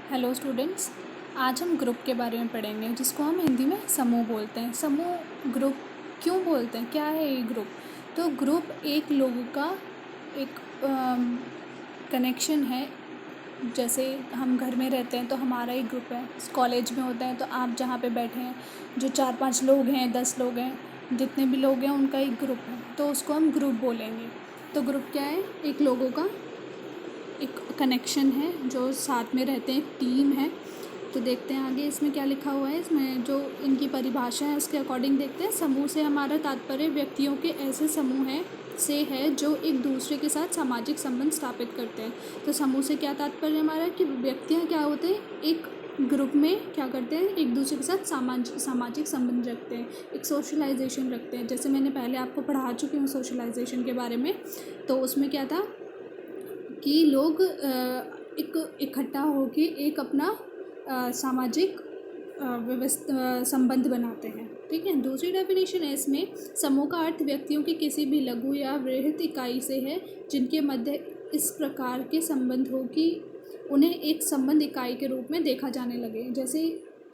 Hello students. आज हम group के बारे में पढ़ेंगे जिसको हम हिंदी में समूह बोलते हैं। समूह ग्रुप क्यों बोलते हैं, क्या है ये ग्रुप? तो ग्रुप एक लोगों का एक कनेक्शन है। जैसे हम घर में रहते हैं तो हमारा एक ग्रुप है, कॉलेज में होता है तो आप जहाँ पे बैठे हैं जो 4-5 लोग हैं, 10 लोग हैं, जितने भी लोग हैं उनका एक ग्रुप है, तो उसको हम ग्रुप बोलेंगे। तो ग्रुप क्या है? एक लोगों का एक कनेक्शन है जो साथ में रहते हैं, एक टीम है। तो देखते हैं आगे इसमें क्या लिखा हुआ है। इसमें जो इनकी परिभाषा है उसके अकॉर्डिंग देखते हैं। समूह से हमारा तात्पर्य व्यक्तियों के ऐसे समूह है जो एक दूसरे के साथ सामाजिक संबंध स्थापित करते हैं। तो समूह से क्या तात्पर्य हमारा कि व्यक्तियाँ क्या होते हैं, एक ग्रुप में क्या करते हैं, एक दूसरे के साथ सामाजिक संबंध रखते हैं, एक सोशलाइजेशन रखते हैं। जैसे मैंने पहले आपको पढ़ा चुकी हूँ सोशलाइजेशन के बारे में। तो उसमें क्या था कि लोग एक इकट्ठा होके एक अपना सामाजिक संबंध बनाते हैं। ठीक है। दूसरी डेफिनेशन है इसमें, समूह का अर्थ व्यक्तियों की किसी भी लघु या वृहत इकाई से है जिनके मध्य इस प्रकार के संबंध हो कि उन्हें एक संबंध इकाई के रूप में देखा जाने लगे। जैसे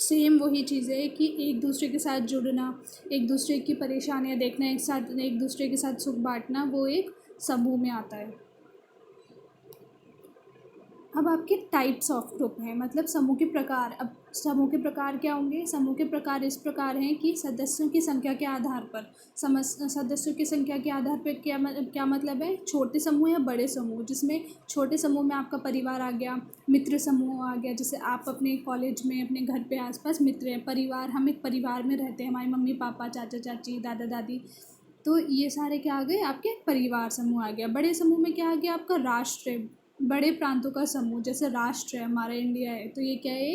सेम वही चीज़ है कि एक दूसरे के साथ जुड़ना, एक दूसरे की परेशानियां देखना, एक दूसरे के साथ सुख बांटना, वो एक समूह में आता है। अब आपके टाइप्स ऑफ ग्रुप हैं, मतलब समूह के प्रकार। अब समूह के प्रकार क्या होंगे? समूह के प्रकार इस प्रकार हैं कि सदस्यों की संख्या के आधार पर, सदस्यों की संख्या के आधार पर क्या मतलब है? छोटे समूह या बड़े समूह, जिसमें छोटे समूह में आपका परिवार आ गया, मित्र समूह आ गया। जैसे आप अपने कॉलेज में, अपने घर पे आसपास मित्र हैं, परिवार, हम एक परिवार में रहते हैं, हमारे मम्मी पापा, चाचा चाची, दादा दादी। तो ये सारे क्या आ गए? आपके परिवार समूह आ गया। बड़े समूह में क्या आ गया? आपका राष्ट्र, बड़े प्रांतों का समूह। जैसे राष्ट्र है, हमारा इंडिया है, तो ये क्या है?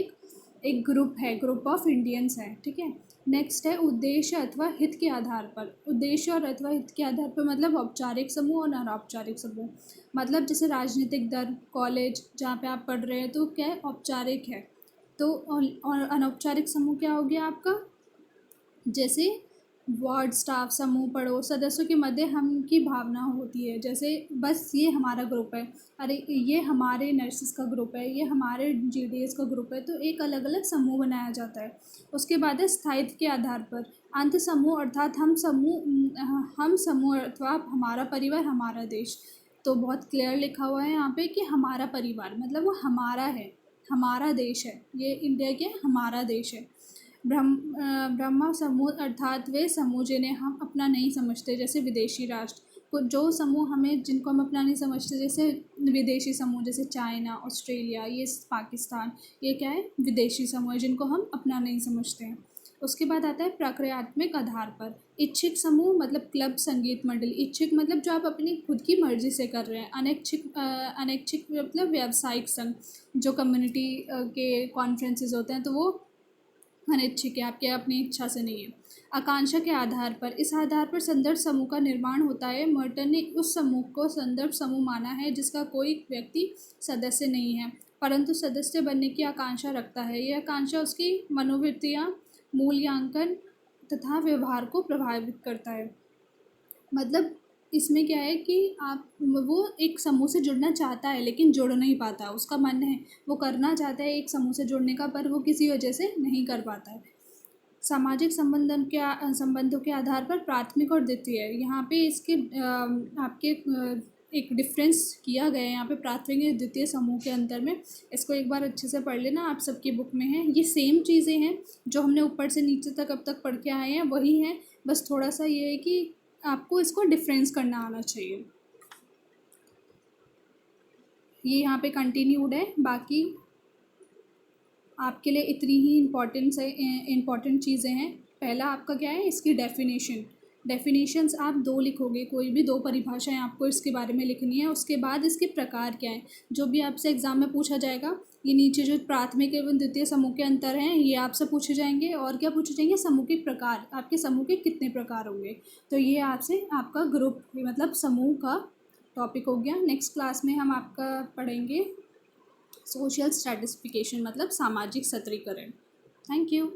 एक ग्रुप है, ग्रुप ऑफ इंडियंस है। ठीक है। नेक्स्ट है उद्देश्य अथवा हित के आधार पर। उद्देश्य और अथवा हित के आधार पर मतलब औपचारिक समूह और अनौपचारिक समूह। मतलब जैसे राजनीतिक दल, कॉलेज जहाँ पे आप पढ़ रहे हैं तो क्या है? औपचारिक है। तो और अनौपचारिक समूह क्या हो गया आपका? जैसे वार्ड स्टाफ समूह पढ़ो, सदस्यों के मध्य हम की भावना होती है। जैसे बस ये हमारा ग्रुप है, अरे ये हमारे नर्सिस का ग्रुप है, ये हमारे जीडीएस का ग्रुप है, तो एक अलग अलग समूह बनाया जाता है। उसके बाद है स्थायित्व के आधार पर। अंत समूह अर्थात हम समूह अथवा हमारा परिवार, हमारा देश। तो बहुत क्लियर लिखा हुआ है यहाँ पे कि हमारा परिवार मतलब वो हमारा है, हमारा देश है, ये इंडिया के हमारा देश है। ब्रह्मा समूह अर्थात वे समूह जिन्हें हम अपना नहीं समझते, जैसे विदेशी राष्ट्र। कुछ जो समूह हमें, जिनको हम अपना नहीं समझते, जैसे विदेशी समूह, जैसे चाइना, ऑस्ट्रेलिया, ये पाकिस्तान, ये क्या है? विदेशी समूह है जिनको हम अपना नहीं समझते हैं। उसके बाद आता है प्रक्रियात्मक आधार पर। इच्छिक समूह मतलब क्लब, संगीत मंडली। इच्छिक मतलब जो आप अपनी खुद की मर्जी से कर रहे हैं। अनैच्छिक मतलब व्यावसायिक संघ, जो कम्युनिटी के कॉन्फ्रेंसेस होते हैं, तो वो अनैच्छिक है, आपके अपनी इच्छा से नहीं है। आकांक्षा के आधार पर, इस आधार पर संदर्भ समूह का निर्माण होता है। मर्टन ने उस समूह को संदर्भ समूह माना है जिसका कोई व्यक्ति सदस्य नहीं है परंतु सदस्य बनने की आकांक्षा रखता है। यह आकांक्षा उसकी मनोवृत्तियाँ, मूल्यांकन तथा व्यवहार को प्रभावित करता है। मतलब इसमें क्या है कि आप, वो एक समूह से जुड़ना चाहता है लेकिन जुड़ नहीं पाता। उसका मन है, वो करना चाहता है एक समूह से जुड़ने का, पर वो किसी वजह से नहीं कर पाता है। सामाजिक संबंधों के आधार पर प्राथमिक और द्वितीय, यहाँ पे इसके आपके एक डिफरेंस किया गया है यहाँ पे प्राथमिक और द्वितीय समूह के अंतर में। इसको एक बार अच्छे से पढ़ लेना, आप सबकी बुक में है। ये सेम चीज़ें हैं जो हमने ऊपर से नीचे तक अब तक पढ़ के आए हैं, वही हैं। बस थोड़ा सा ये है कि आपको इसको डिफरेंस करना आना चाहिए। ये यहाँ पे कंटिन्यूड है। बाकी आपके लिए इतनी ही इम्पॉर्टेंट चीज़ें हैं। पहला आपका क्या है? इसकी डेफिनेशंस आप 2 लिखोगे, कोई भी 2 परिभाषाएं आपको इसके बारे में लिखनी है। उसके बाद इसके प्रकार क्या हैं, जो भी आपसे एग्ज़ाम में पूछा जाएगा। ये नीचे जो प्राथमिक एवं द्वितीय समूह के अंतर हैं, ये आपसे पूछे जाएंगे। और क्या पूछे जाएंगे? समूह के प्रकार, आपके समूह के कितने प्रकार होंगे। तो ये आपसे आपका ग्रुप मतलब समूह का टॉपिक हो गया। नेक्स्ट क्लास में हम आपका पढ़ेंगे सोशल स्ट्रेटिफिकेशन मतलब सामाजिक सत्रीकरण। Thank you.